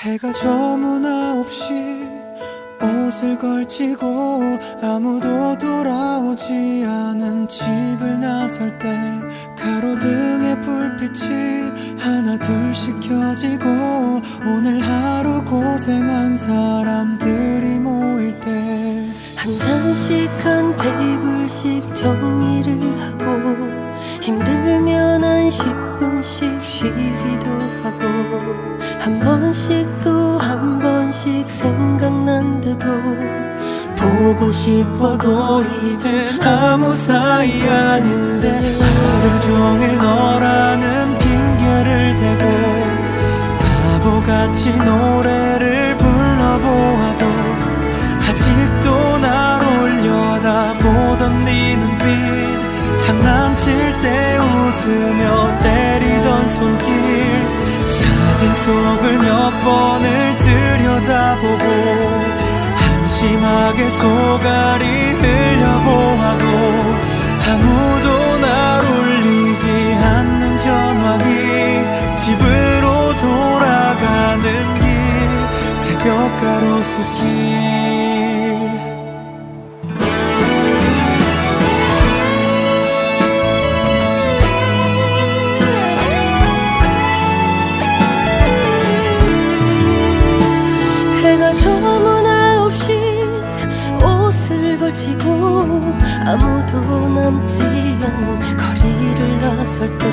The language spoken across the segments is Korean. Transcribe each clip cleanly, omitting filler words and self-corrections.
해가 저문 9시 옷을 걸치고 아무도 돌아오지 않은 집을 나설 때 가로등의 불빛이 하나 둘씩 켜지고 오늘 하루 고생한 사람들이 모일 때 한 잔씩 한 테이블씩 정리를 하고 힘들면 한 10분씩 쉬기도 하고 한 번씩 또 한 번씩 생각난데도 보고 싶어도 이젠 아무 사이 아닌데 하루 종일 너라는 핑계를 대고 바보같이 노래를 불러보아도 아직도 날 올려다보던 네 눈빛 장난칠 때 웃으며 때리던 손길 사진 속을 몇 번을 들여다보고 한심하게 소갈이 흘려보아도 아무도 날 울리지 않는 전화기 집으로 돌아가는 길 새벽 가로수길 해가 저문 9시 옷을 걸치고 아무도 남지 않은 거리를 나설 때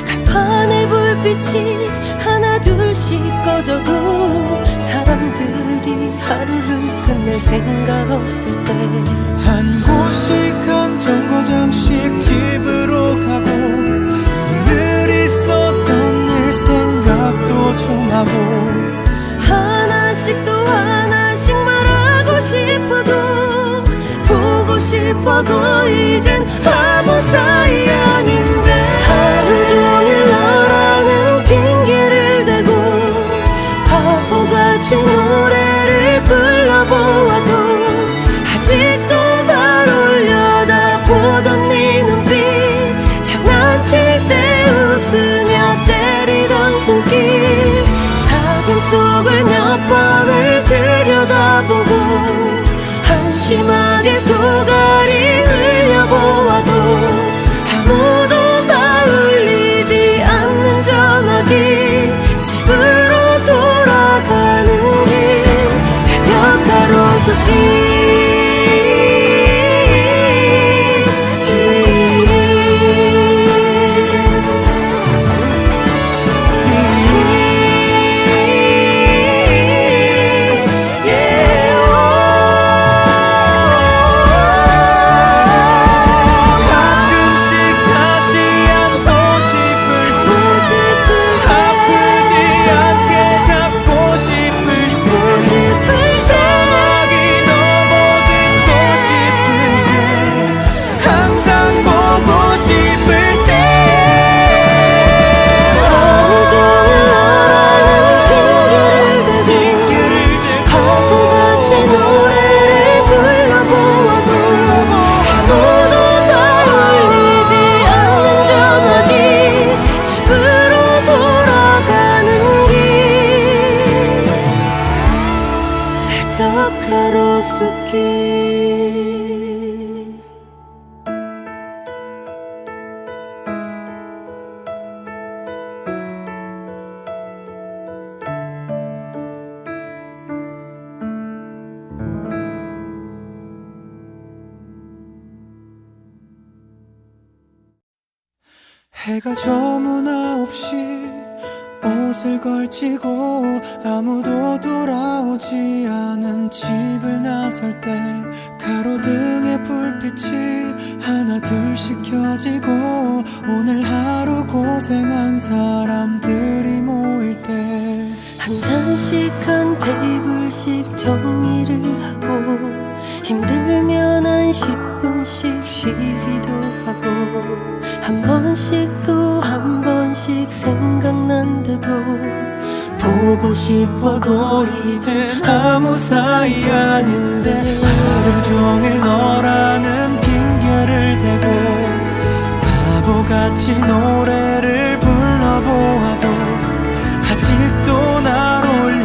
간판의 불빛이 하나 둘씩 꺼져도 사람들이 하루를 끝낼 생각 없을 때 한 곳씩 한 정거장씩 집으로 가고 오늘 있었던 일 생각도 좀 하고 하나씩 또 하나씩 말하고 싶어도 보고 싶어도 이젠 아무 사이 아닌데 하루 종일 너라는 핑계를 대고 바보같이 노래를 불러보아도 아직도 날 올려다보던 네 눈빛 장난칠 때 웃으며 때리던 손길 사진 속을 몇 번을 들여다보고 한심하게 소갈이 흘려보아도 아무도 날 울리지 않는 전화기 집으로 돌아가는 길 새벽 가로수길 해가 저문 9시 옷을 걸치고 아무도 돌아오지 않은 집을 나설 때 가로등의 불빛이 하나 둘씩 켜지고 오늘 하루 고생한 사람들이 모일 때 한 잔씩 한 테이블씩 정리를 하고 힘들면 한 10분씩 쉬기도 하고 한 번씩 또 한 번씩 생각난데도 보고 싶어도 이젠 아무 사이 아닌데 하루 종일 너라는 핑계를 대고 바보같이 노래를 불러보아도 아직도 날 올려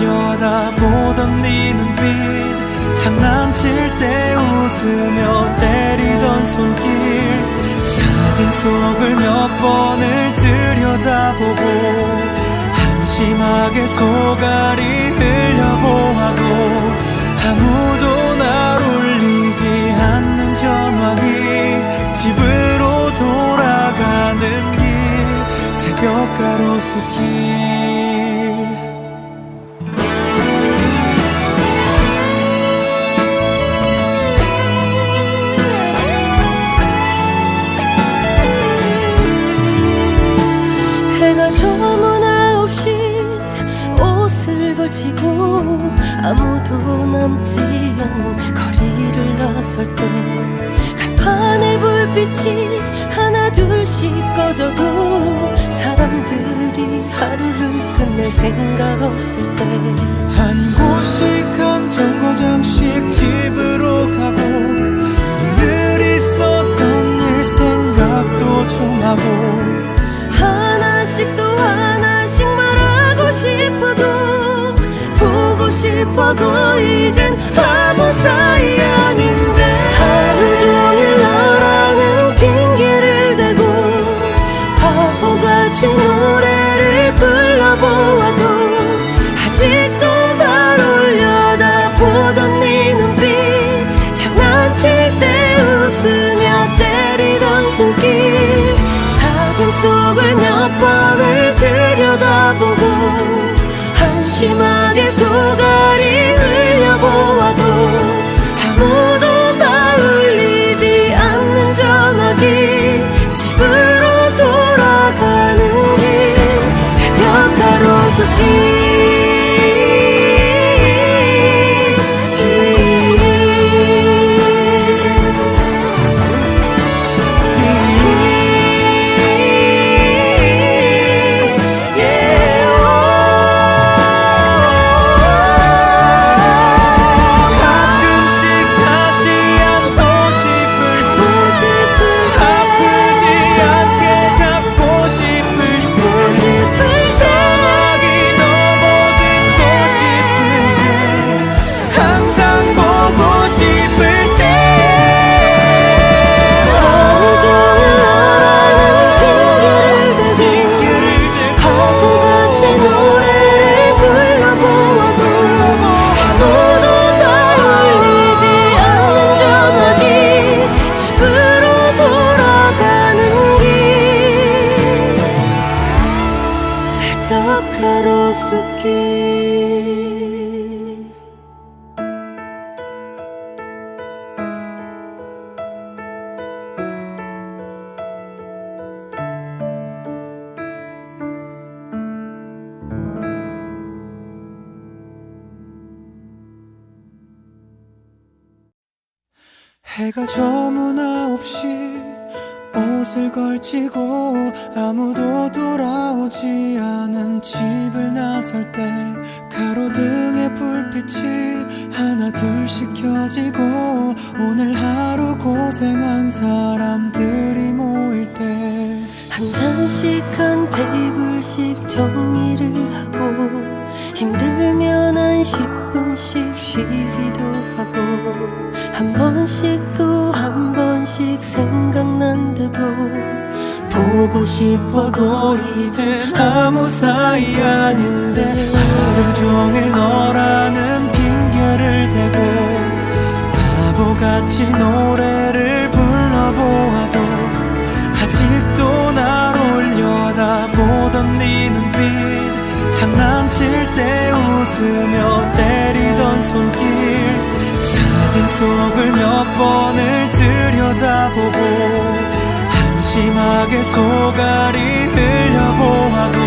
들여다보던 네 눈빛 장난칠 때 웃으며 때리던 손길 사진 속을 몇 번을 들여다보고 한심하게 속알이 흘려보아도 아무도 날 울리지 않는 전화기 집으로 돌아가는 길 새벽 가로수길 해가 저문 9시 옷을 걸치고 아무도 남지 않은 거리를 나설 때 간판의 불빛이 하나 둘씩 꺼져도 사람들이 하루를 끝낼 생각 없을 때 한 곳씩 한 정거장씩 집으로 가고 오늘 있었던 일 생각도 좀 하고 하나씩 또 하나씩 말하고 싶어도 보고 싶어도 이젠 아무 사이 아닌데 하루 종일 너라는 핑계를 대고 바보같이 노래를 불러보아도 아직도 날 올려다보던 네 눈빛 장난칠 때 웃으며 때리던 손길 사진 속을 몇 번을 들여다보고 한심하게 속알이 흘려보아도 아무도 날 울리지 않는 전화기 집으로 돌아가는 길 새벽 가로수길 가로수길 해가 저문 9시 옷을 걸치고 아무도 돌아오지 않은 집을 나설 때 가로등의 불빛이 하나 둘씩 켜지고 오늘 하루 고생한 사람들이 모일 때 한 잔씩 한 테이블씩 정리를 하고 힘들면 한 10분씩 쉬기도 하고 한 번씩 또 한 번씩 생각난데도 보고 싶어도 이제 아무 사이 아닌데 하루 종일 너라는 핑계를 대고 바보같이 노래를 불러보아도 아직도 날 올려다보던 네 눈빛 장난칠 때 웃으며 때리던 손길 사진 속을 몇 번을 들여다보고 한심하게 속알이 흘려보아도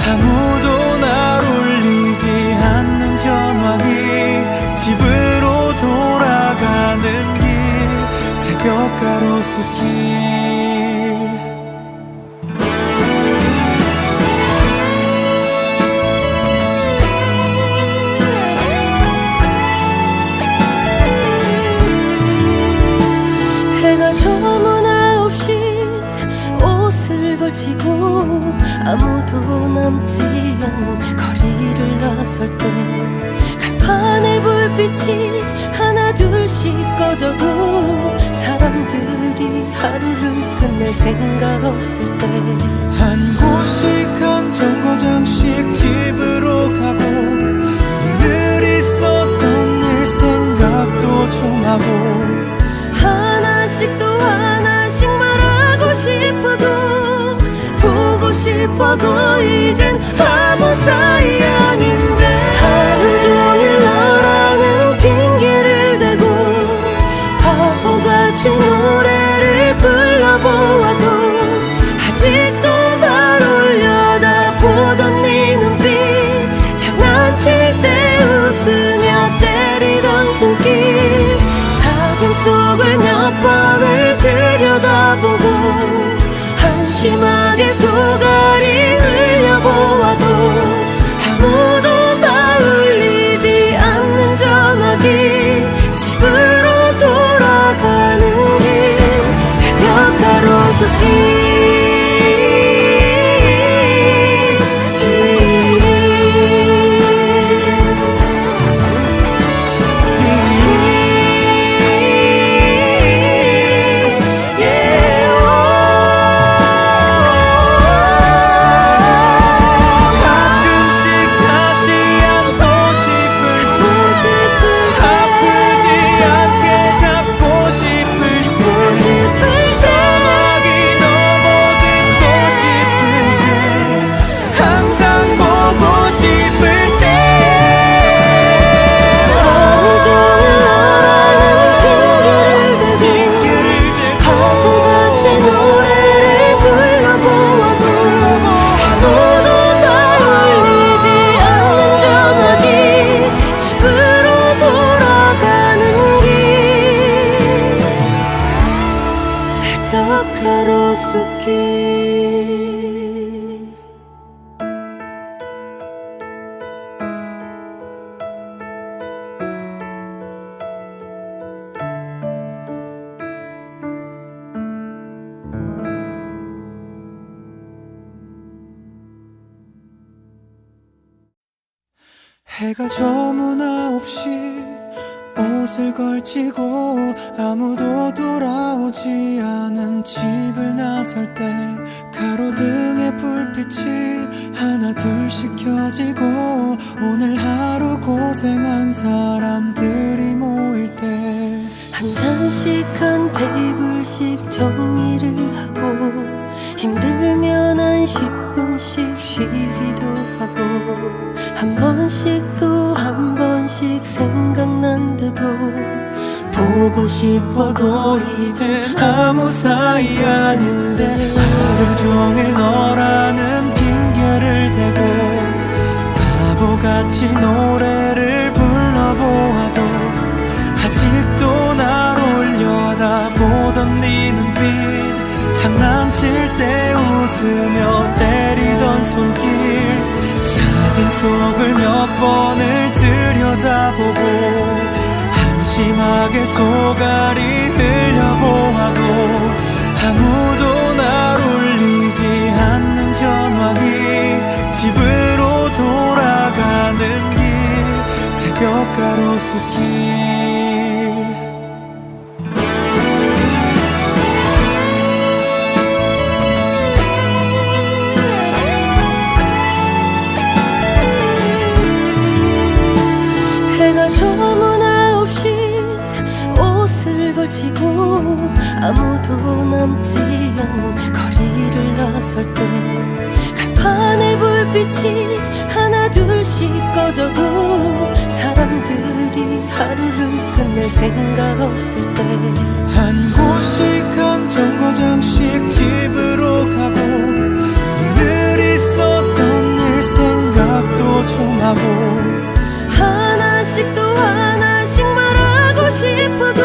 아무도 날 울리지 않는 전화기 집으로 돌아가는 길 새벽 가로수길 해가 저문 9시 옷을 걸치고 아무도 남지 않은 거리를 나설 때 불빛이 하나 둘씩 꺼져도 사람들이 하루를 끝낼 생각 없을 때 한 곳씩 한 정거장씩 집으로 가고 오늘 있었던 일 생각도 좀 하고 하나씩 또 하나씩 말하고 싶어도 보고 싶어도 이젠 아무 사이 아닌데 하루 종일 너라는 핑계를 대고 바보같이 노래를 불러보아도 아직도 날 올려다보던 네 눈빛 장난칠 때 웃으며 때리던 손길 사진 속을 몇 번을 들여다보고 한심하게 속알이 흘려보아도 아무도 날 울리지 않는 전화기 집으로 돌아가는 길 새벽 가로수길 해가 저문 9시 옷을 걸치고 아무도 돌아오지 않은 집을 나설 때 가로등의 불빛이 하나 둘씩 켜지고 오늘 하루 고생한 사람들이 모일 때 한 잔씩 한 테이블씩 정리를 하고 힘들면 한 10분씩 쉬기도 하고 한 번씩 또 한 번씩 생각난데도 보고 싶어도 이젠 아무 사이 아닌데 하루 종일 너라는 핑계를 대고 바보같이 노래를 불러보아도 아직도 날 올려다보던 네 눈빛 장난칠 때 웃으며 때리던 손길 사진 속을 몇 번을 들여다보고 한심하게 속알이 흘려보아도 아무도 날 울리지 않는 전화기 집으로 돌아가는 길 새벽 가로수길 해가 저문 9시 옷을 걸치고 아무도 남지 않은 거리를 나설 때 간판의 불빛이 하나 둘씩 꺼져도 사람들이 하루를 끝낼 생각 없을 때 한 곳씩 한 정거장씩 집으로 가고 오늘 있었던 일 생각도 좀 하고 하나씩 또 하나씩 말하고 싶어도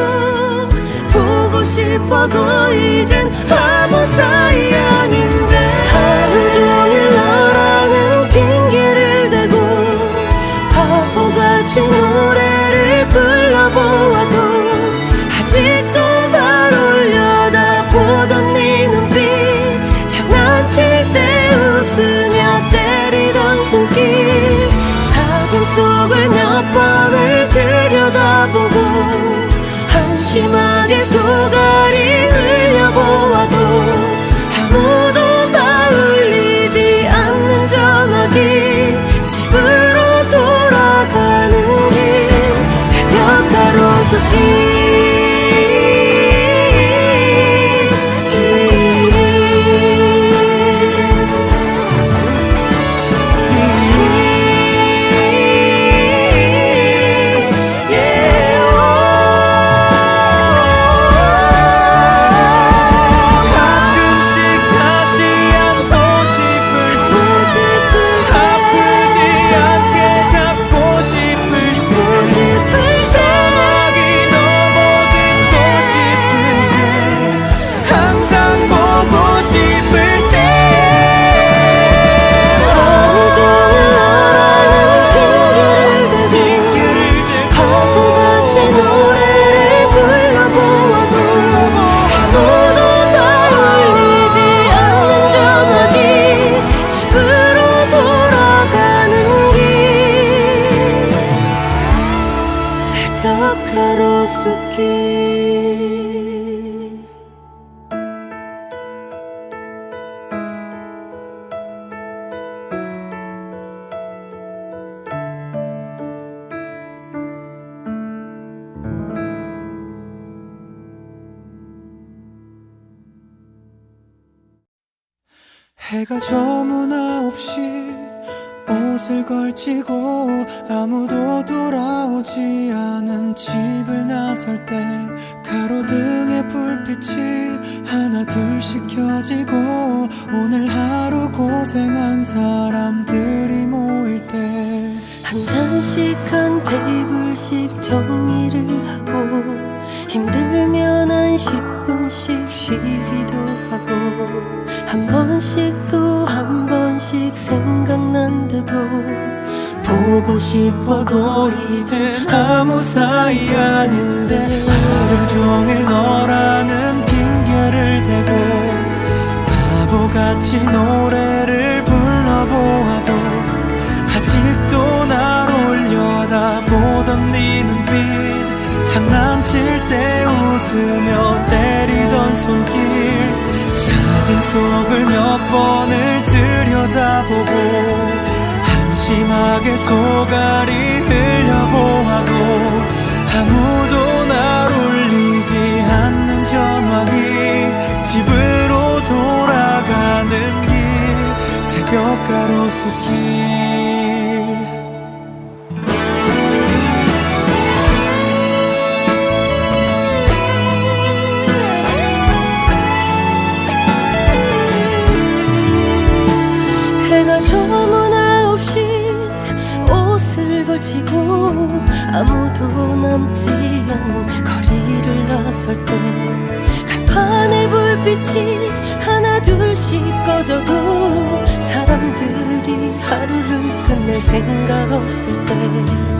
보고 싶어도 이젠 아무 사이 아닌데 하루 종일 너라는 핑계를 대고 바보같이 노래를 불러보아도 아직도 날 올려다보던 네 눈빛 장난칠 때 웃으며 때리던 손길 사진 속을 몇 번을 들여 가로수길 해가 저문 9시 옷을 걸치고 아무도 돌아오지 않은 집을 나설 때 가로등의 불빛이 하나 둘씩 켜지고 오늘 하루 고생한 사람들이 모일 때 한 잔씩 한 테이블씩 정리를 하고 힘들면 한 10분씩 쉬기도 하고 한 번씩 또 한 번씩 생각난데도 보고 싶어도 이제 아무 사이 아닌데 하루 종일 너라는 핑계를 대고 바보같이 노래를 불러보아도 아직도 날 올려다보던 네 눈빛 장난칠 때 웃으며 때리던 손길 사진 속을 몇 번을 들여다보고 한심하게 속앓이 흘려보아도 아무도 날 울리지 않는 전화기 집으로 돌아가는 길 새벽 가로수길 해가 저문 9시 옷을 걸치고 아무도 남지 않은 거리를 나설 때 간판의 불빛이 하나 둘씩 꺼져도 사람들이 하루를 끝낼 생각 없을 때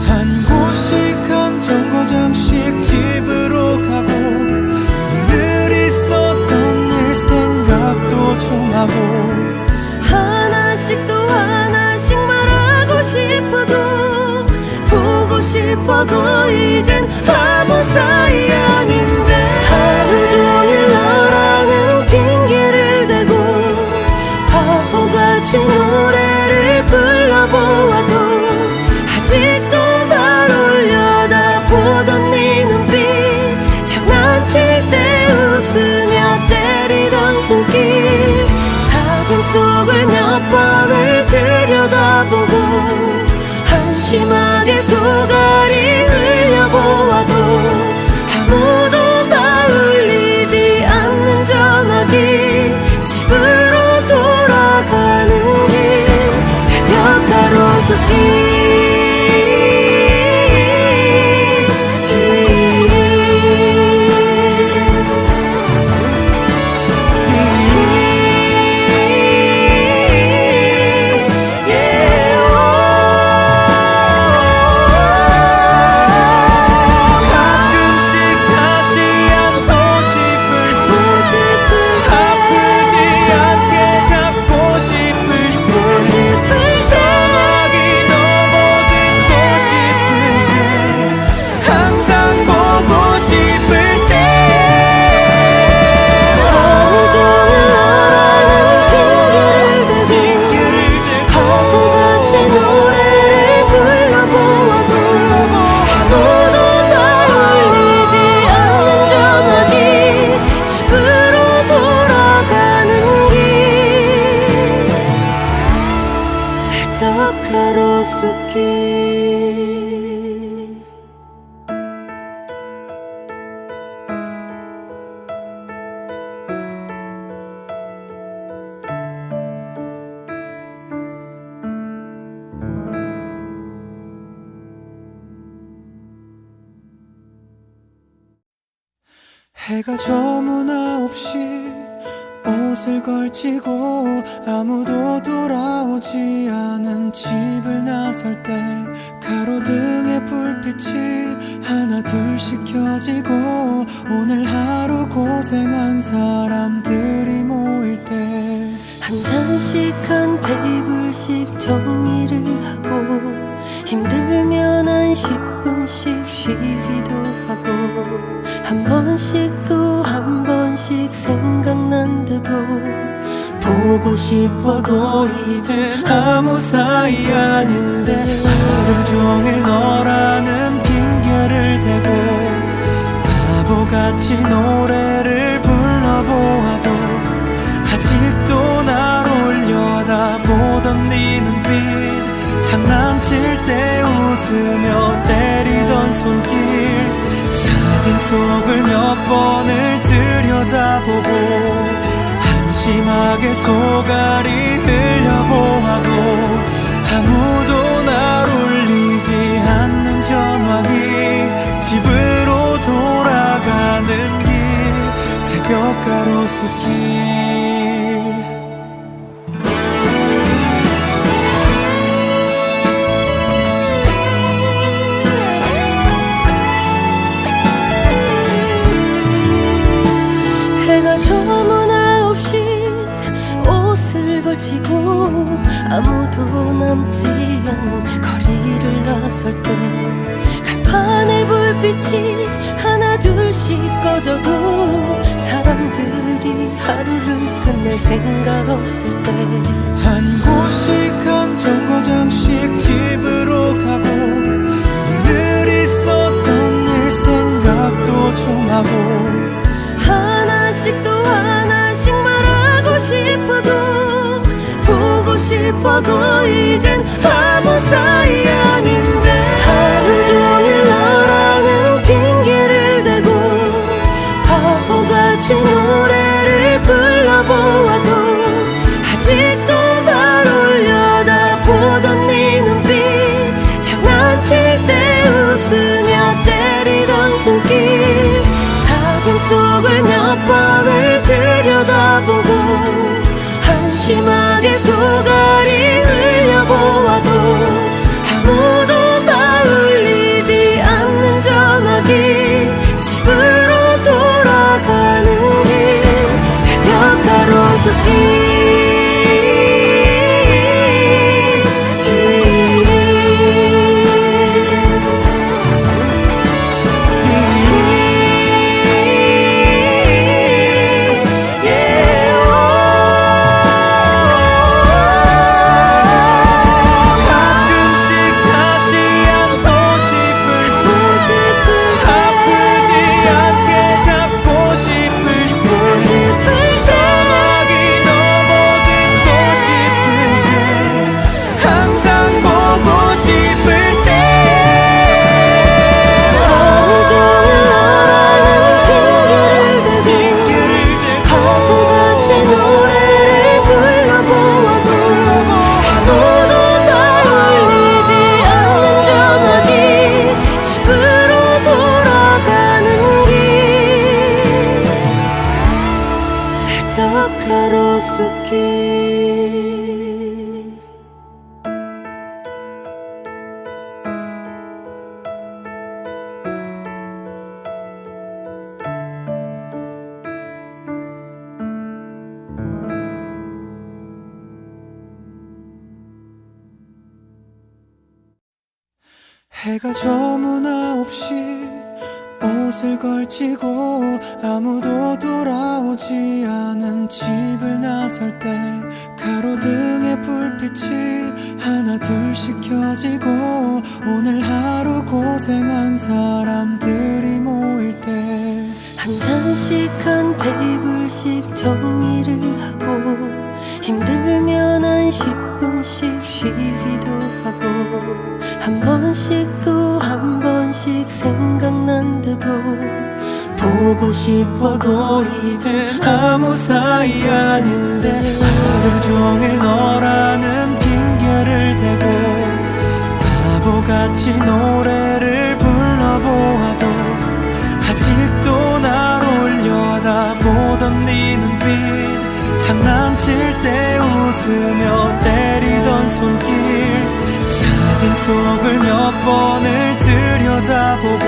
한 곳씩 한 정거장씩 집으로 가고 오늘 있었던 일 생각도 좀 하고 하나씩 또 하나씩 말하고 싶어도 보고 싶어도 이젠 아무 사이 아닌데 하루 종일 너라는 핑계를 대고 바보같이 노래를 불러보아도 아직도 날 올려다보던 네 눈빛 장난칠 때 웃으며 때리던 손길 사진 속을 몇 번을 들여다보고 한심하게 속앓이 흘려보아도 아무도 날 울리지 않는 전화기 집으로 돌아가는 길 새벽 가로수길 가로수길 해가 저문 9시 옷을 걸치고 아무도 돌아오지 않은 집을 나설 때 가로등의 불빛이 하나 둘씩 켜지고 오늘 하루 고생한 사람들이 모일 때 한 잔씩 한 테이블씩 정리를 하고 힘들면 한 10분씩 쉬기도 하고 한 번씩 또 한 번씩 생각난대도 보고 싶어도 이젠 아무 사이 아닌데 하루 종일 너라는 핑계를 대고 바보같이 노래를 불러보아도 아직도 날 올려다보던 네 눈빛 장난칠 때 웃으며 때리던 손길 사진 속을 몇 번을 들여다보고 한심하게 소갈이 흘려보아도 아무도 날 울리지 않는 전화기 집으로 돌아가는 길 새벽 가로수길 해가 저문 9시 옷을 걸치고 아무도 남지 않은 거리를 나설 때 간판의 불빛이 하나 둘씩 꺼져도 사람들이 하루를 끝낼 생각 없을 때 한 곳씩 한 정거장씩 집으로 가고 늘 있었던 일 생각도 좀 하고 하나씩 또 하나씩 말하고 싶어도 보고 싶어도 이젠 아무 사이 아닌데 하루 종일 너라는 핑계를 대고 바보같이 노래를 불러보아도 아직도 날 올려다보던 네 눈빛 장난칠 때 웃으며 때리던 손길 사진 속을 몇 번을 들여다보고 한심하게 소갈이 흘려보아도 아무도 날 울리지 않는 전화기 집으로 돌아가는 길 새벽 가로수길 해가 저문 9시 옷을 걸치고 아무도 돌아오지 않은 집을 나설 때 가로등의 불빛이 하나 둘씩 켜지고 오늘 하루 고생한 사람들이 모일 때 한 잔씩 한 테이블씩 정리를 하고 힘들면 한 10분씩 쉬기도 하고 한 번씩 또 한 번씩 생각난대도 보고 싶어도 이젠 아무 사이 아닌데 하루 종일 너라는 핑계를 대고 바보같이 노래를 불러보아도 아직도 날 올려다보던 네 눈빛 장난칠 때 웃으며 때리던 손길 사진 속을 몇 번을 들여다보고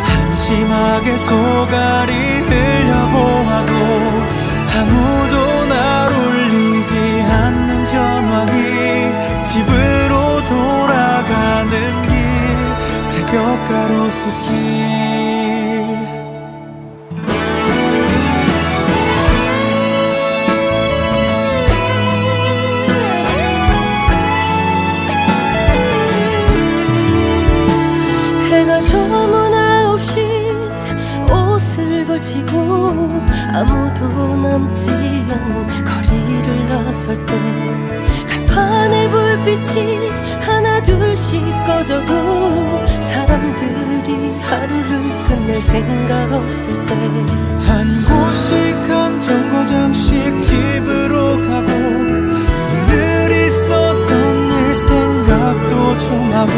한심하게 소갈이 흘려보아도 아무도 날 울리지 않는 전화기 집으로 돌아가는 길 새벽 가로수길 아무도 남지 않은 거리를 나설 때 간판의 불빛이 하나 둘씩 꺼져도 사람들이 하루를 끝낼 생각 없을 때 한 곳씩 한 정거장씩 집으로 가고 오늘 있었던 일 생각도 좀 하고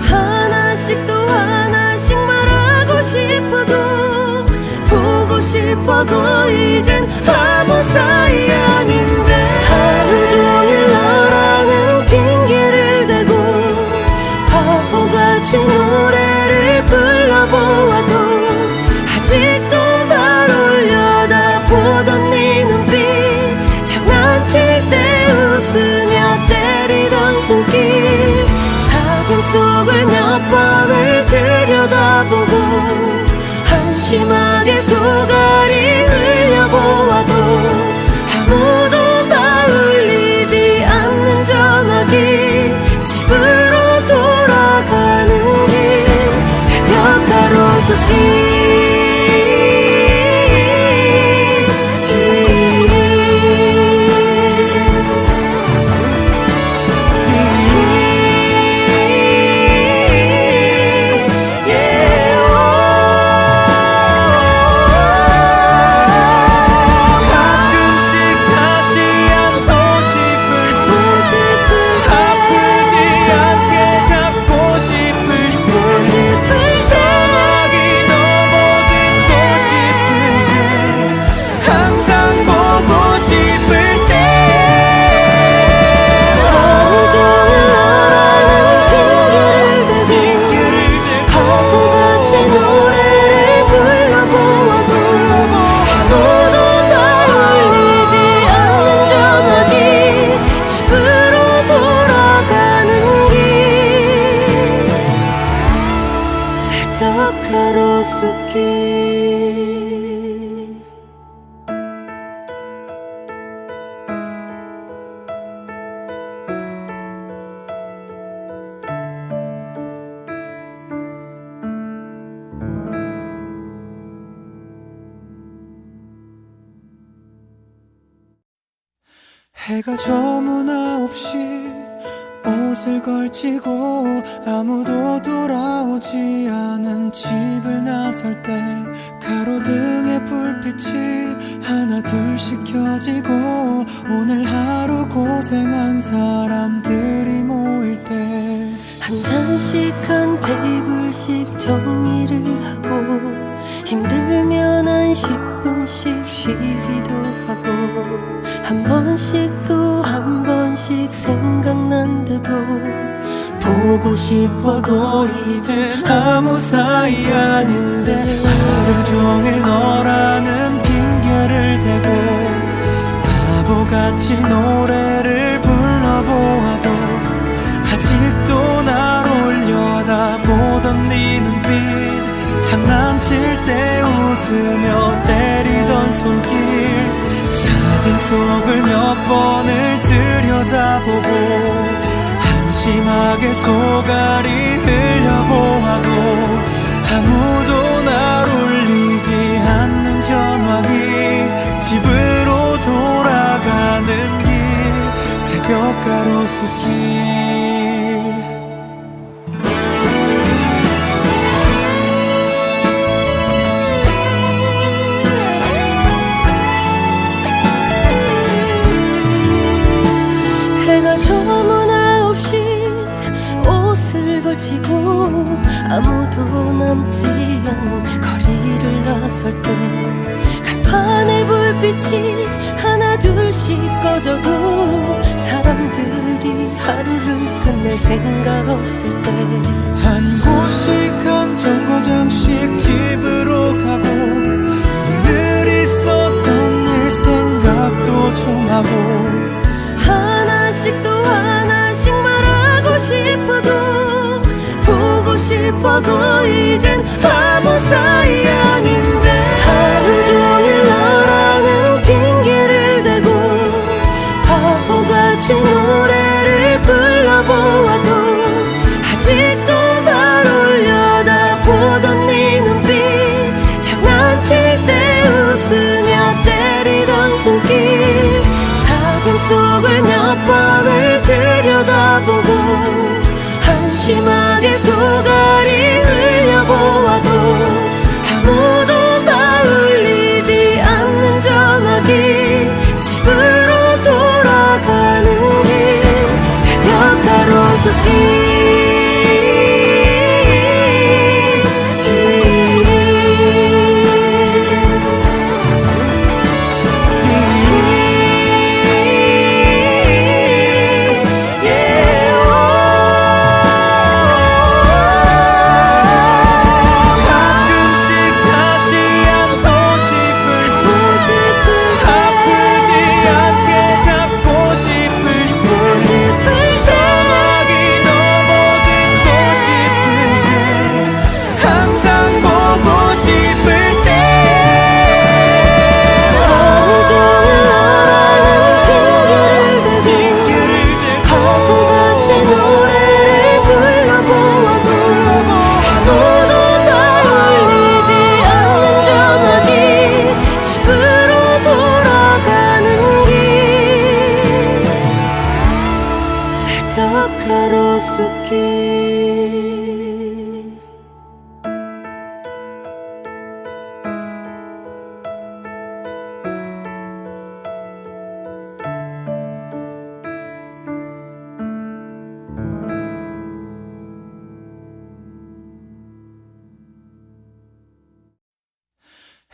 하나씩 또 하나씩 말하고 싶어도 보고 싶어도 이젠 아무 사이 아닌데 하루 종일 너라는 핑계를 대고 바보같이 노래를 불러보아도 아직도 날 올려다보던 네 눈빛 장난칠 때 웃으며 때리던 손길 사진 속을 몇 번을 들여다보고 한심하게 소갈이 흘려보아도 아무도 날 울리지 않는 전화기 집으로 돌아가는 길 새벽 가로수길 가로수길 해가 저문 9시 옷을 걸치고 아무도 돌아오지 않은 집을 나설 때 가로등의 불빛이 하나 둘씩 켜지고 오늘 하루 고생한 사람들이 모일 때 한 잔씩 한 테이블씩 정리를 하고 힘들면 한 10분씩 쉬기도 하고 한 번씩 또 한 번씩 생각난데도 보고 싶어도 이제 아무 사이 아닌데 하루 종일 너라는 핑계를 대고 바보같이 노래를 불러보아도 아직도 날 올려다보던 네 눈빛 장난칠 때 웃으며 때리던 손길 사진 속을 몇 번을 들여다보고 한심하게 소갈이 흘려보아도 아무도 날 울리지 않는 전화기 집으로 돌아가는 길 새벽 가로수길 해가 저문 9시 옷을 걸치고 아무도 남지 않은 거리를 나설 때 간판의 불빛이 하나 둘씩 꺼져도 사람들이 하루를 끝낼 생각 없을 때 한 곳씩 한 정거장씩 집으로 가고 오늘 있었던 일 생각도 좀 하고 하나씩 또 하나씩 말하고 싶어도 보고 싶어도 이젠 아무 사이 아닌데 하루 종일 너라는 핑계를 대고 바보같이 노래를 불러보아도 아직도 날 올려다보던 네 눈빛 장난칠 때 웃음 한심하게 소갈이 흘려보아도 아무도 날 울리지 않는 전화기 집으로 돌아가는 길 새벽 가로수길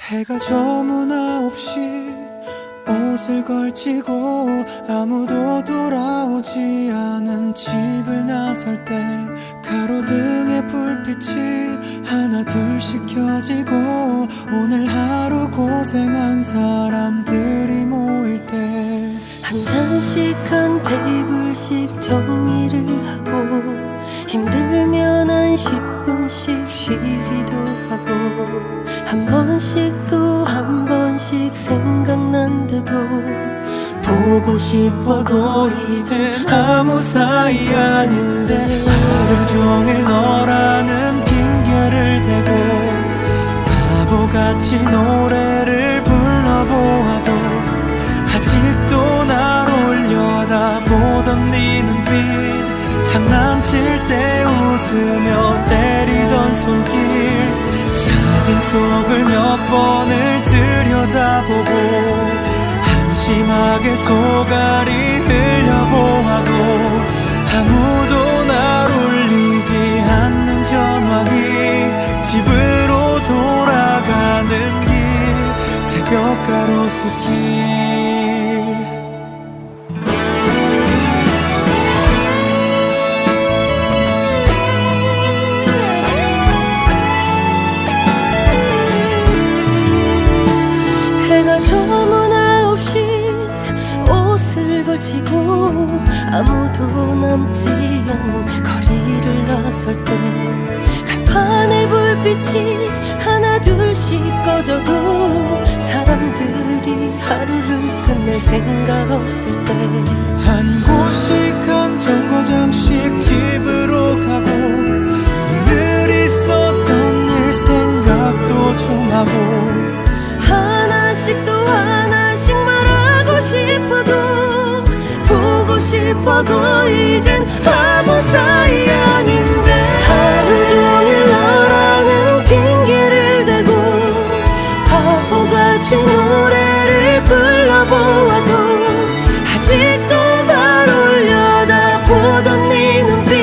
해가 저문 9시 옷을 걸치고 아무도 돌아오지 않은 집을 나설 때 가로등의 불빛이 하나 둘씩 켜지고 오늘 하루 고생한 사람들이 모일 때 한 잔씩 한 테이블씩 정리를 하고 힘들면 한 10분씩 쉬기도 하고 한 번씩 또 한 번씩 생각난데도 보고 싶어도 이젠 아무 사이 아닌데 하루 종일 너라는 핑계를 대고 바보같이 노래를 불러보아도 아직도 날 올려다보던 네 눈빛 장난칠 때 웃으며 때리던 손길 사진 속을 몇 번을 들여다보고 한심하게 소갈이 흘려보아도 아무도 날 울리지 않는 전화기 집으로 돌아가는 길 새벽 가로수길 해가 저문 9시 옷을 걸치고 아무도 남지 않은 거리를 나설 때 간판의 불빛이 하나 둘씩 꺼져도 사람들이 하루를 끝낼 생각 없을 때 한 곳씩 한 정거장씩 집으로 가고 오늘 있었던 일 생각도 좀 하고 하나씩 또 하나씩 말하고 싶어도 보고 싶어도 이젠 아무 사이 아닌데 하루 종일 너라는 핑계를 대고 바보같이 노래를 불러보아도 아직도 날 올려다보던 네 눈빛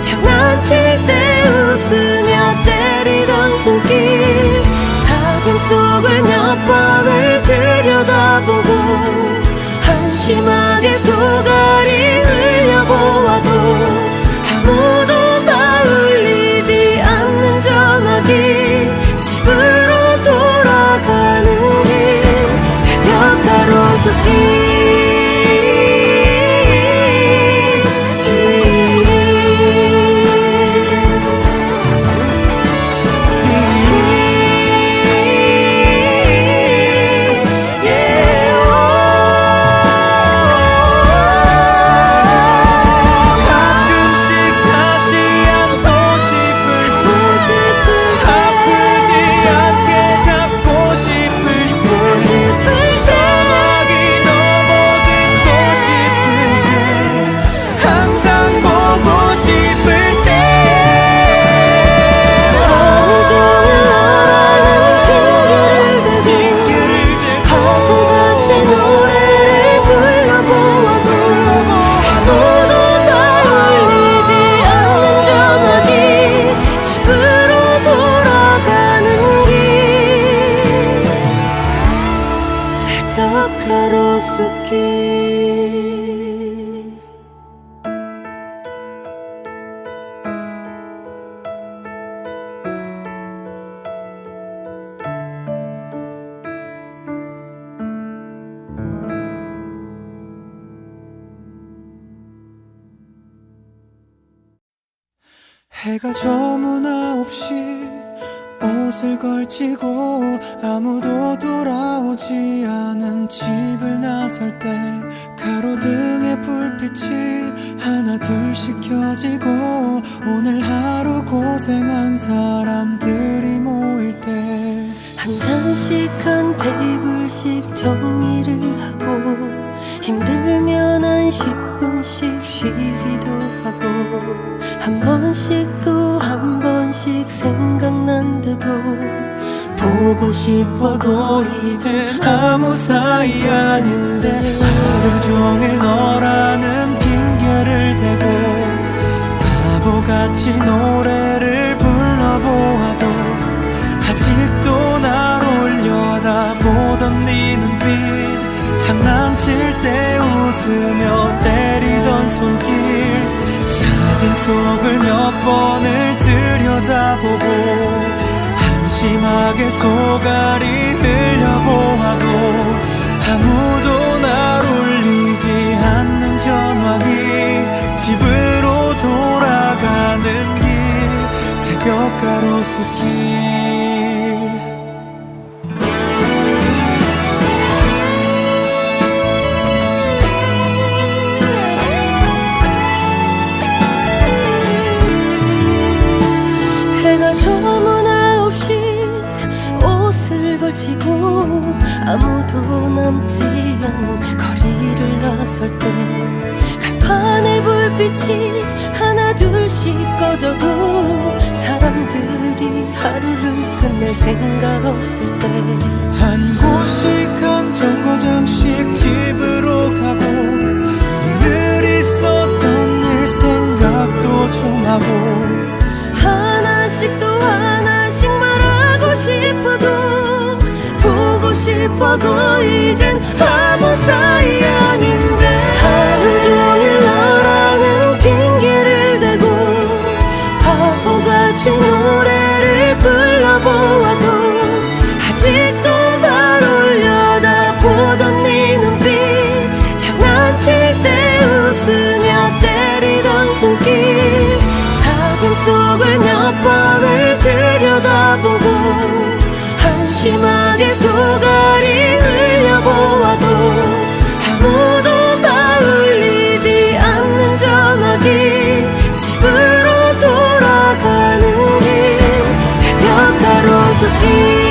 장난칠 때 웃으며 때리던 손길 사진 속을 몇 번을 들여다보고 한심하게 소갈이 흘려보아도 아무도 날 울리지 않는 전화기 집으로 돌아가는 길 새벽 가로수길 해가 저문 9시 옷을 걸치고 아무도 돌아오지 않은 집을 나설 때 가로등에 불빛이 하나 둘씩 켜지고 오늘 하루 고생한 사람들이 모일 때 한 잔씩 한 테이블씩 정리를 하고 힘들면 한 10분씩 쉬기도 하고 한 번씩 또 한 번씩 생각난데도 보고 싶어도 이제 아무 사이 아닌데 하루 종일 너라는 핑계를 대고 바보같이 노래를 불러보아도 아직도 날 올려다보던 네 눈빛 장난칠 때 웃으며 때리던 손길 사진 속을 몇 번을 들여다보고 한심하게 소갈이 흘려보아도 아무도 날 울리지 않는 전화기 집으로 돌아가는 길 새벽 가로수길 해가 저문 9시 옷을 걸치고 아무도 남지 않은 거리를 나설 때 간판의 불빛이 하나 둘씩 꺼져도 사람들이 하루를 끝낼 생각 없을 때 한 곳씩 한 정거장씩 집으로 가고 오늘 있었던 일 생각도 좀 하고 하나씩 또 하나씩 말하고 싶어도 보고 싶어도 이젠 아무 사이 아닌데 하루 종일 너라는 핑계를 대고 바보같이 노래를 불러보아도 아직도 날 올려다보던 네 눈빛 장난칠 때 웃으며 때리던 손길 사진 속을 몇 번을 들여다보고 한심하게 소갈이 흘려보아도 아무도 날 울리지 않는 전화기 집으로 돌아가는 길 새벽 가로수길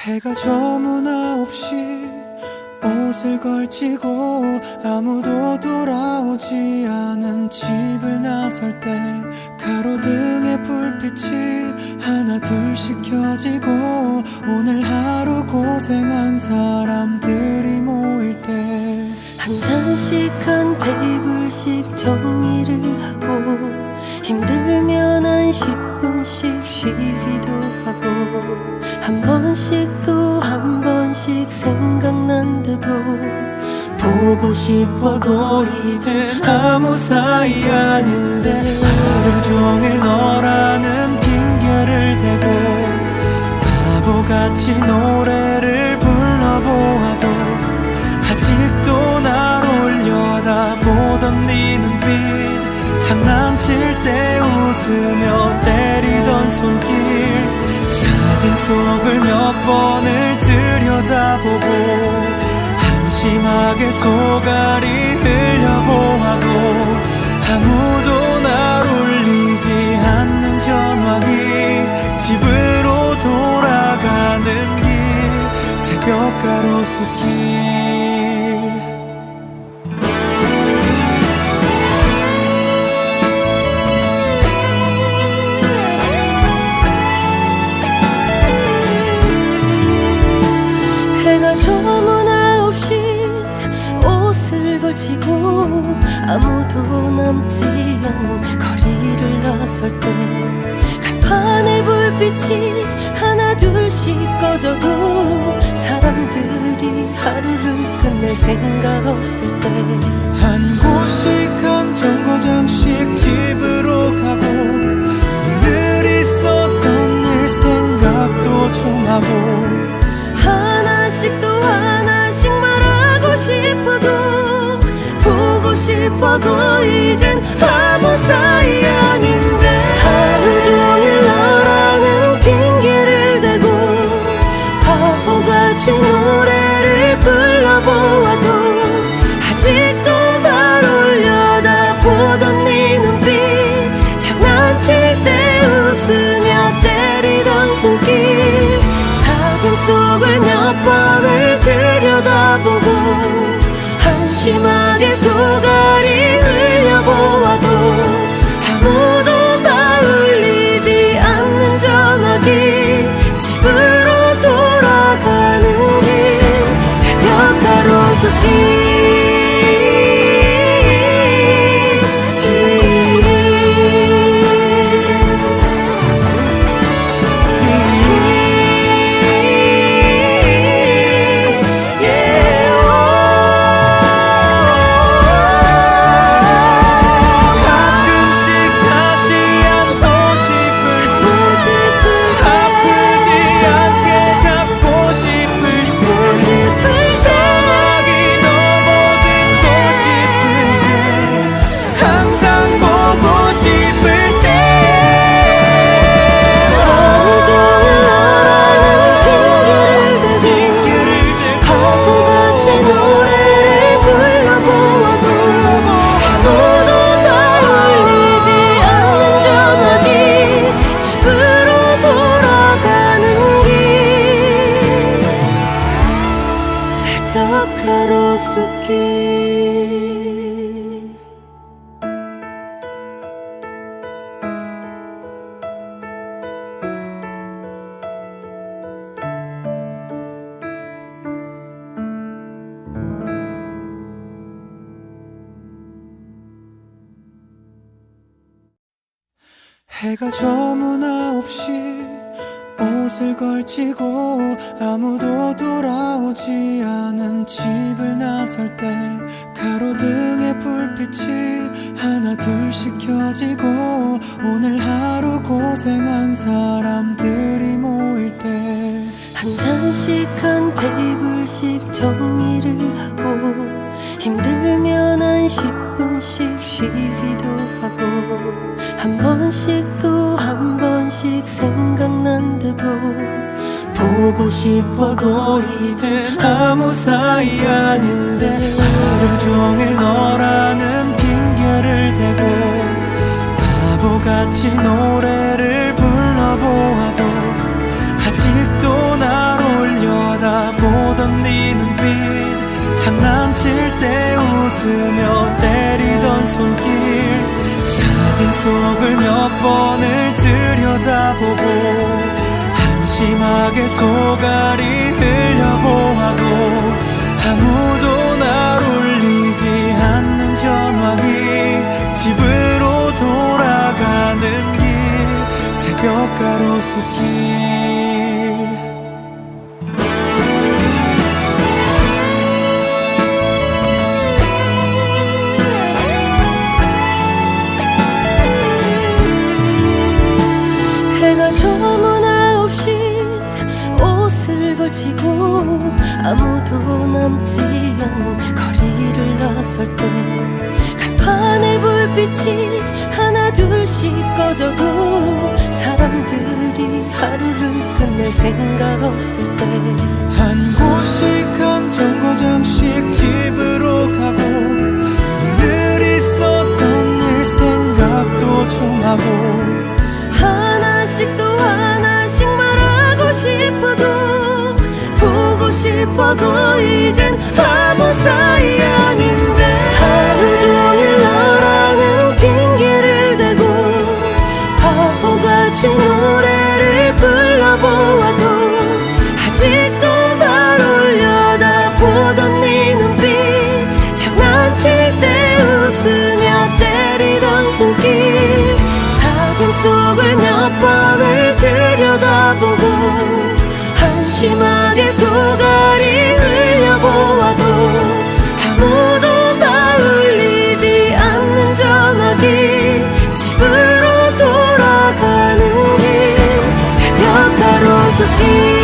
해가 저문 9시 옷을 걸치고 아무도 돌아오지 않은 집을 나설 때 가로등에 불빛이 하나 둘씩 켜지고 오늘 하루 고생한 사람들이 모일 때 한 잔씩 한 테이블씩 정리를 하고 힘들면 한 10분씩 쉬기도 하고 한 번씩 또 한 번씩 생각난데도 보고 싶어도 이제 아무 사이 아닌데 하루 종일 너라는 핑계를 대고 바보같이 노래를 불러보아도 아직도 날 올려 노려다보던 네 눈빛, 장난칠 때 웃으며 때리던 손길, 사진 속을 몇 번을 들여다보고 한심하게 속앓이 흘려보아도 아무도 날 울리지 않는 전화기, 집으로 돌아가는 길, 새벽 가로수길. 해가 저문 9시 옷을 걸치고 아무도 남지 않은 거리를 나설 때, 간판의 불빛이 하나 둘씩 꺼져도 사람들이 하루를 끝낼 생각 없을 때, 한 곳씩 한 정거장씩 집으로 가고 오늘 있었던 일 생각도 좀 하고, 하나씩 또 하나씩 말하고 싶어도 보고 싶어도 이젠 아무 사이 아닌데, 하루 종일 너라는 핑계를 대고 바보같이 노래를 불러보아도 아직도 날 올려다보던 네 눈빛, 장난칠 때 웃으며 때리던 손길, 사진 속을 몇 번을 들여다보고 한심하게 속앓이 흘려보아도 아무도 날 울리지 않는 전화기, 집으로 돌아가는 길, 새벽 가로수길. 해가 저문 9시 옷을 걸치고 아무도 돌아오지 않은 집을 나설 때, 가로등의 불빛이 하나 둘씩 켜지고 오늘 하루 고생한 사람들이 모일 때, 한 잔씩 한 테이블씩 정리를 하고 힘들면 한 10분씩 쉬기도 하고, 한 번씩 또 한 번씩 생각난데도 보고 싶어도 이젠 아무 사이 아닌데, 하루 종일 너라는 핑계를 대고 바보같이 노래를 불러보아도 아직도 날 올려다보던 네 눈빛, 장난칠 때 웃으며 때리던 손길, 사진 속을 몇 번을 들여다보고 한심하게 속앓이 흘려보아도 아무도 날 울리지 않는 전화기, 집으로 돌아가는 길, 새벽 가로수길. 해가 저문 9시 옷을 걸치고 아무도 남지 않은 거리를 나설 때, 불빛이 하나 둘씩 꺼져도 사람들이 하루를 끝낼 생각 없을 때 한 곳씩 한 정거장씩 집으로 가고 오늘 있었던 일 생각도 좀 하고 하나씩 또 하나씩 말하고 싶어도 보고 싶어도 이젠 아무 사이 아닌데 하루 종일 너라는 핑계를 대고 바보같이 노래를 불러보아도 아직도 날 올려다보던 네 눈빛 장난칠 때 웃으며 때리던 손길 사진 속을 몇 번을 들여다보고 한심하게 속알이 흘려보아도 아무도 날 울리지 않는 전화기 집으로 돌아가는 길 새벽 가로수길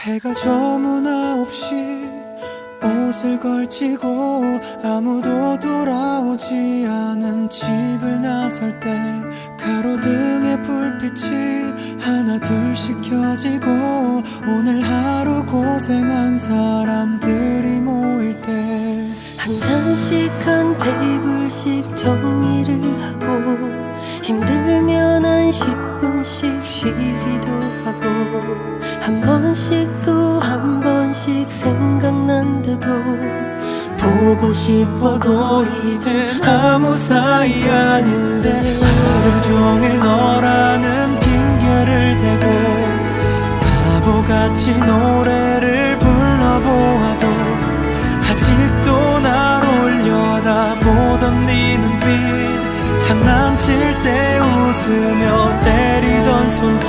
해가 저문 9시 옷을 걸치고 아무도 돌아오지 않은 집을 나설 때 가로등의 불빛이 하나 둘씩 켜지고 오늘 하루 고생한 사람들이 모일 때 한 잔씩 한 테이블씩 정리를 하고 힘들면 한 10분씩 쉬기도 하고 한 번씩 또 한 번씩 생각난데도 보고 싶어도 이제 아무 사이 아닌데 하루 종일 너라는 핑계를 대고 바보같이 노래를 불러보아도 아직도 날 올려다보던 네 눈빛 장난칠 때 웃으며 때리던 손길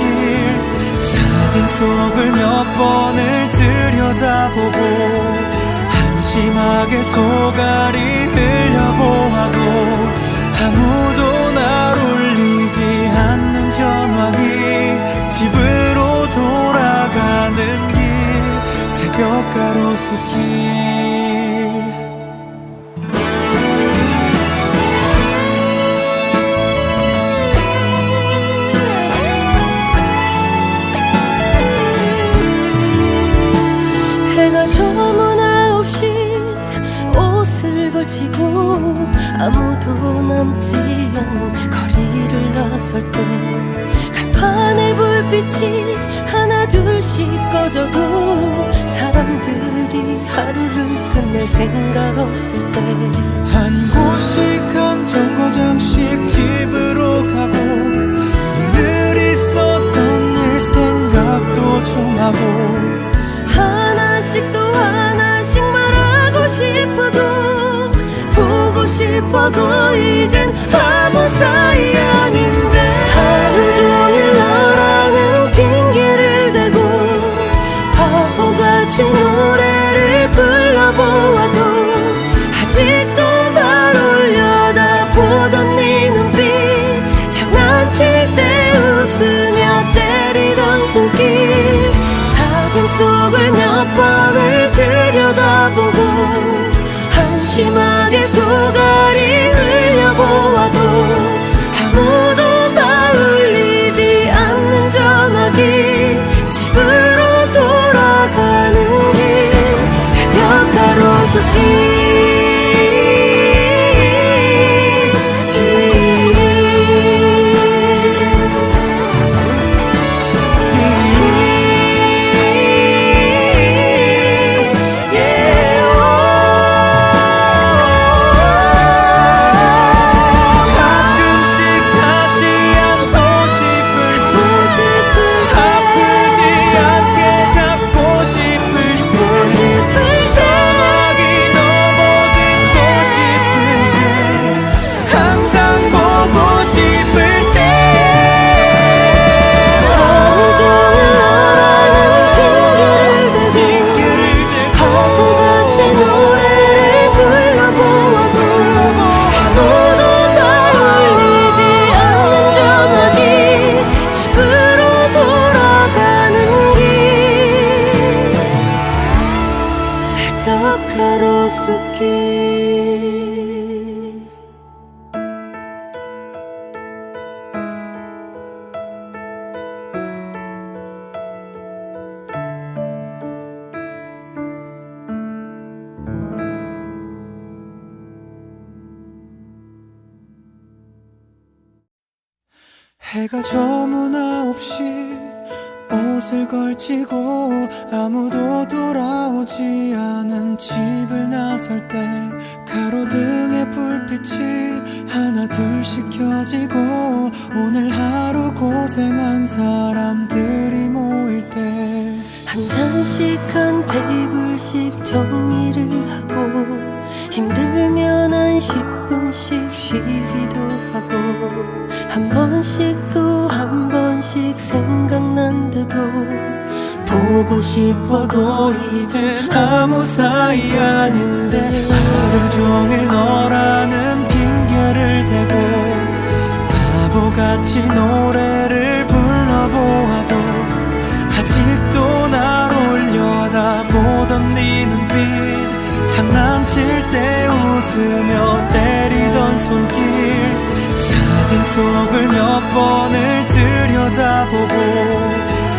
사진 속을 몇 번을 들여다보고 한심하게 속알이 흘려보아도 아무도 날 울리지 않는 전화기 집으로 돌아가는 길 새벽 가로수길 해가 저문 9시 옷을 걸치고 아무도 남지 않은 거리를 나설 때 간판의 불빛이 하나 둘씩 꺼져도 사람들이 하루를 끝낼 생각 없을 때 한 곳씩 한 정거장씩 집으로 가고 오늘 있었던 일 생각도 좀 하고 하나씩 또 하나씩 말하고 싶어도 보고 싶어도 이젠 아무 사이 아닌데 하루 종일 너라는 핑계를 대고 바보같이 노래를 불러보아도 아직도 날 올려다보던 네 눈빛 장난칠 때 웃으며 때리던 손길 사진 속을 몇 번을 들여다보고 한심하게 소갈이 흘려보아도 아무도 날 울리지 않는 전화기 집으로 돌아가는 길 새벽 가로수길 해가 저문 9시 옷을 걸치고 아무도 돌아오지 않은 집을 나설 때 가로등의 불빛이 하나 둘씩 켜지고 오늘 하루 고생한 사람들이 모일 때 한 잔씩 한 테이블씩 정리를 하고 힘들면 한 10분씩 쉬기도 하고 한 번씩 또 한 번씩 생각난데도 보고 싶어도 이젠 아무 사이 아닌데 하루 종일 너라는 핑계를 대고 바보같이 노래를 불러보아도 아직도 날 올려다보던 네 눈빛 장난칠 때 웃으며 때리던 손길 사진 속을 몇 번을 들여다보고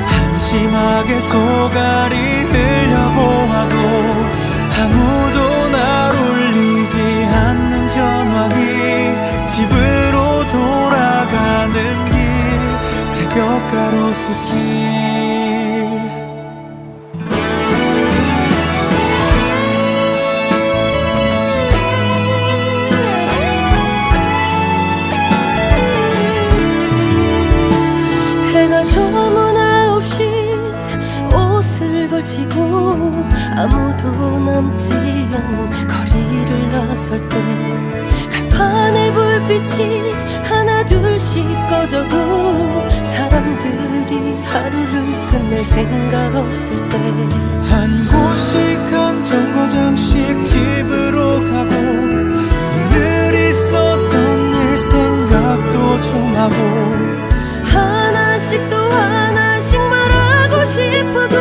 한심하게 소갈이 흘려보아도 아무도 날 울리지 않는 전화기 집으로 돌아가는 길 새벽 가로수길 해가 저문 9시 옷을 걸치고 아무도 남지 않은 거리를 나설 때 간판의 불빛이 하나 둘씩 꺼져도 사람들이 하루를 끝낼 생각 없을 때 한 곳씩 한 정거장씩 집으로 가고 늘 있었던 일 생각도 좀 하고 하나씩 또 하나씩 말하고 싶어도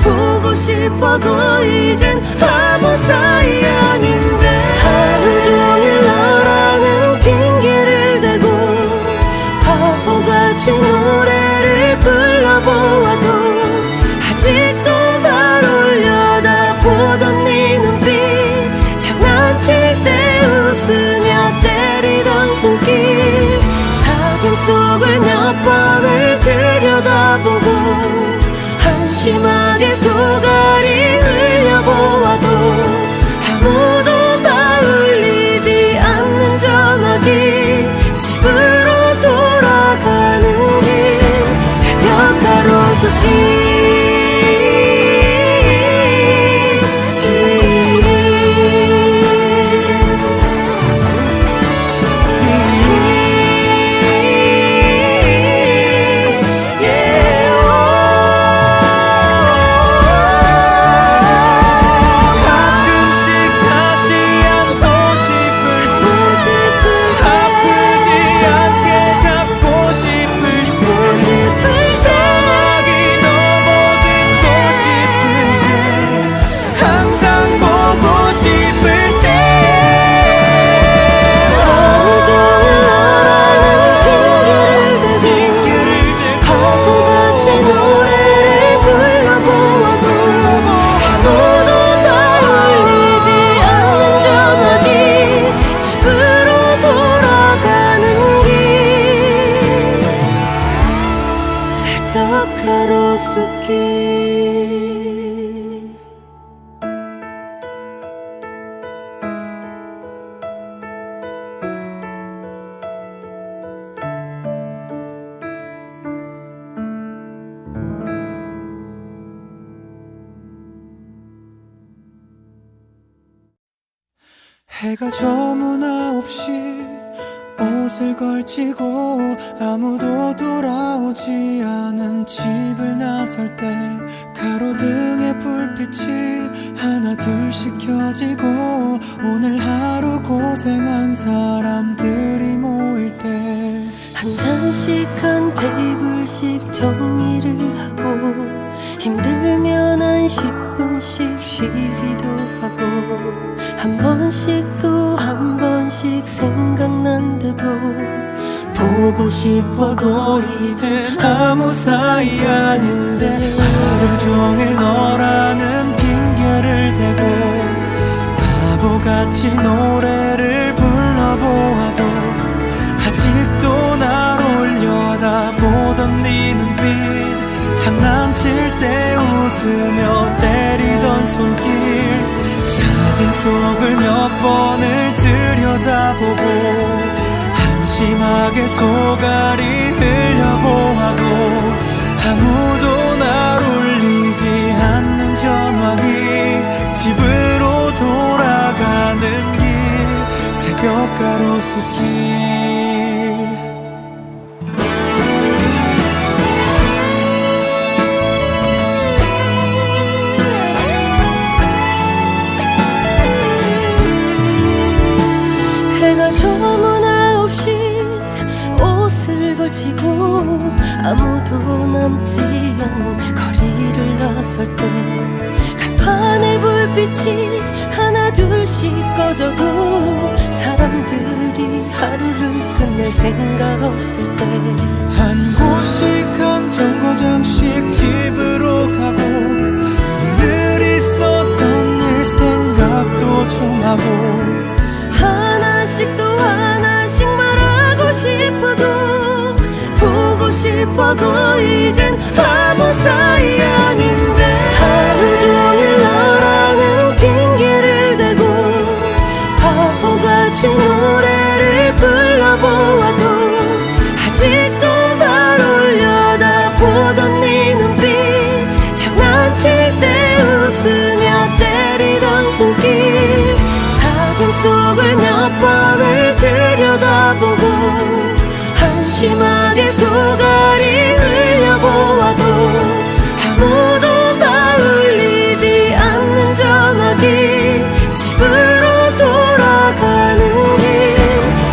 보고 싶어도 이젠 아무 사이 아닌데 하루 종일 너라는 핑계를 대고 바보같이 노래를 불러보아도 아직도 날 올려다보던 네 눈빛 장난칠 때 웃으며 때리던 손길 사진 속을 몇 번을 들여다보고 한심하게 소갈이 흘려보아도 아무도 날 울리지 않는 전화기 집으로 돌아가는 길 새벽 가로수길 해가 저문 9시 옷을 걸치고 아무도 돌아오지 않은 집을 나설 때 가로등의 불빛이 하나 둘씩 켜지고 오늘 하루 고생한 사람들이 모일 때 한 잔씩 한 테이블씩 정리를 하고 힘들면 한 10분씩 쉬기도 하고 한 번씩 또 한 번씩 생각난데도 보고 싶어도 이젠 아무 사이 아닌데 하루 종일 너라는 핑계를 대고 바보같이 노래를 불러보아도 아직도 날 올려다보던 네 눈빛 장난칠 때 웃으며 때리던 손길 사진 속을 몇 번을 들여다보고 한심하게 속앓이 흘려보아도 아무도 날 울리지 않는 전화기 집으로 돌아가는 길 새벽 가로수길 해가 저문 9시 옷을 걸치고 아무도 남지 않은 거리를 나설 때 간판의 불빛이 하나 둘씩 꺼져도 사람들이 하루를 끝낼 생각 없을 때 한 곳씩 한 정거장씩 집으로 가고 오늘 있었던 일 생각도 좀 하고 하나씩 또 하나씩 말하고 싶어도 보고 싶어도 이젠 아무 사이 아닌데 하루 종일 너라는 핑계를 대고 바보같이 노래를 불러보아도 아직도 날 올려다보던 네 눈빛 장난칠 때 웃으며 때리던 손길 사진 속을 몇 번을 들여다보고 한심하게 속앓이 흘려보아도 아무도 날 울리지 않는 전화기 집으로 돌아가는 길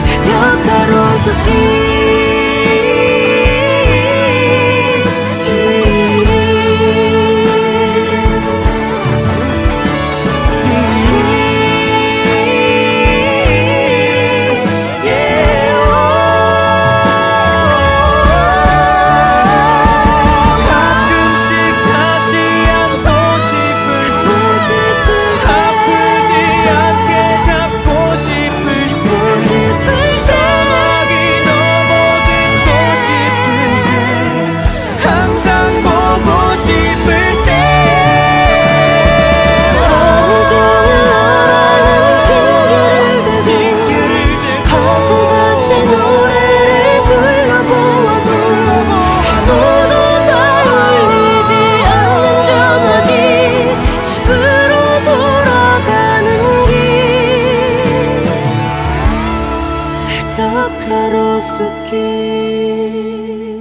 새벽 가로수길 가로수길